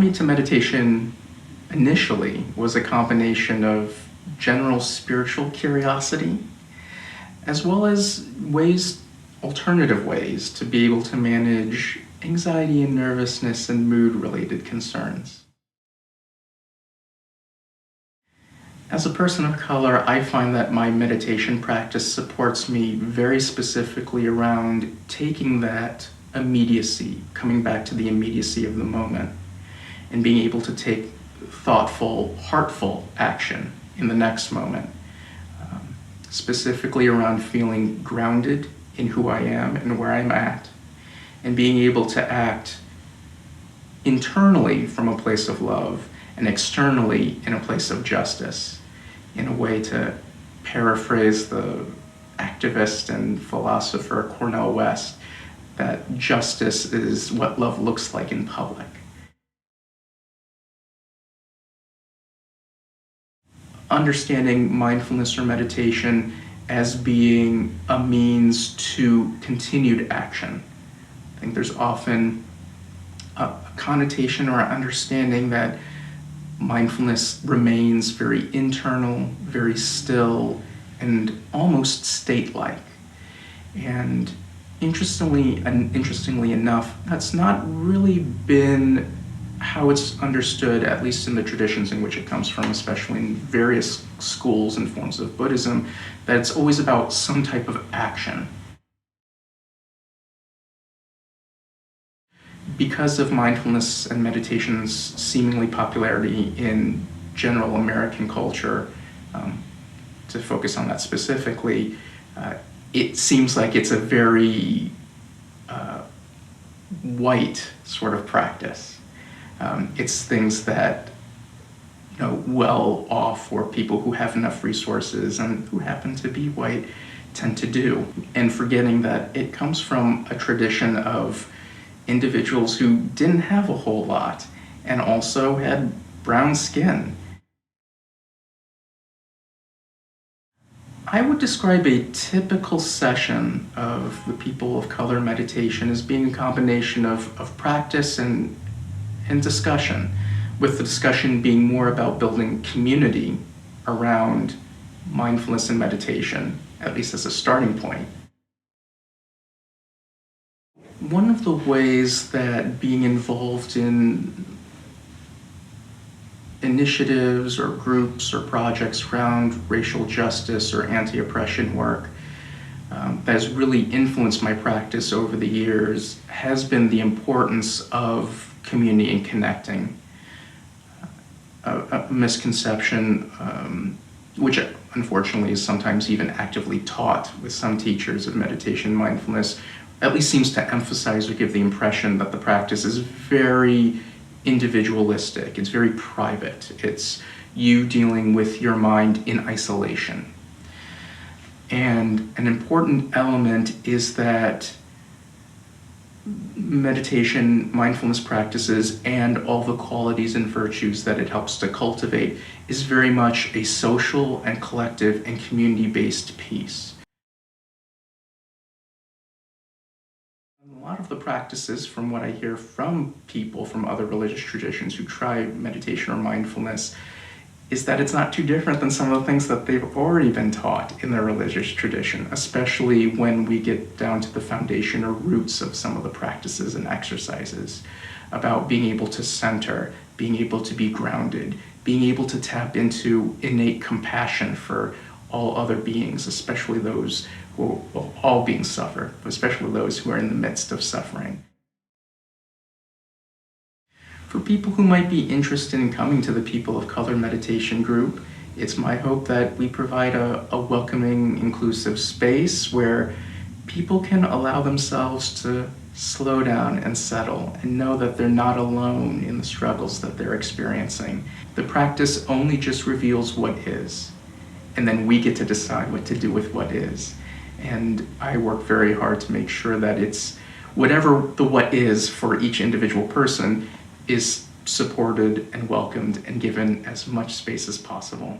me to meditation initially was a combination of general spiritual curiosity, as well as alternative ways to be able to manage anxiety and nervousness and mood-related concerns. As a person of color, I find that my meditation practice supports me very specifically around taking that immediacy, coming back to the immediacy of the moment, and being able to take thoughtful, heartful action in the next moment, specifically around feeling grounded in who I am and where I'm at, and being able to act internally from a place of love and externally in a place of justice, in a way to paraphrase the activist and philosopher Cornel West, that justice is what love looks like in public. Understanding mindfulness or meditation as being a means to continued action. I think there's often a connotation or an understanding that mindfulness remains very internal, very still, and almost state-like. And interestingly enough, that's not really been how it's understood, at least in the traditions in which it comes from, especially in various schools and forms of Buddhism, that it's always about some type of action. Because of mindfulness and meditation's seemingly popularity in general American culture, to focus on that specifically, it seems like it's a very white sort of practice. It's things that, well-off or people who have enough resources and who happen to be white tend to do, and forgetting that it comes from a tradition of individuals who didn't have a whole lot and also had brown skin. I would describe a typical session of the people of color meditation as being a combination of practice and discussion, with the discussion being more about building community around mindfulness and meditation, at least as a starting point. One of the ways that being involved in initiatives or groups or projects around racial justice or anti-oppression work that has really influenced my practice over the years has been the importance of community and connecting. A misconception, which unfortunately is sometimes even actively taught with some teachers of meditation and mindfulness, at least seems to emphasize or give the impression that the practice is very individualistic, it's very private, it's you dealing with your mind in isolation. And an important element is that meditation, mindfulness practices, and all the qualities and virtues that it helps to cultivate is very much a social and collective and community-based piece. A lot of the practices, from what I hear from people from other religious traditions who try meditation or mindfulness, is that it's not too different than some of the things that they've already been taught in their religious tradition, especially when we get down to the foundation or roots of some of the practices and exercises, about being able to center, being able to be grounded, being able to tap into innate compassion for all other beings, especially those who, all beings suffer, but especially those who are in the midst of suffering. For people who might be interested in coming to the People of Color Meditation Group, it's my hope that we provide a welcoming, inclusive space where people can allow themselves to slow down and settle and know that they're not alone in the struggles that they're experiencing. The practice only just reveals what is, and then we get to decide what to do with what is. And I work very hard to make sure that it's whatever the what is for each individual person is supported and welcomed and given as much space as possible.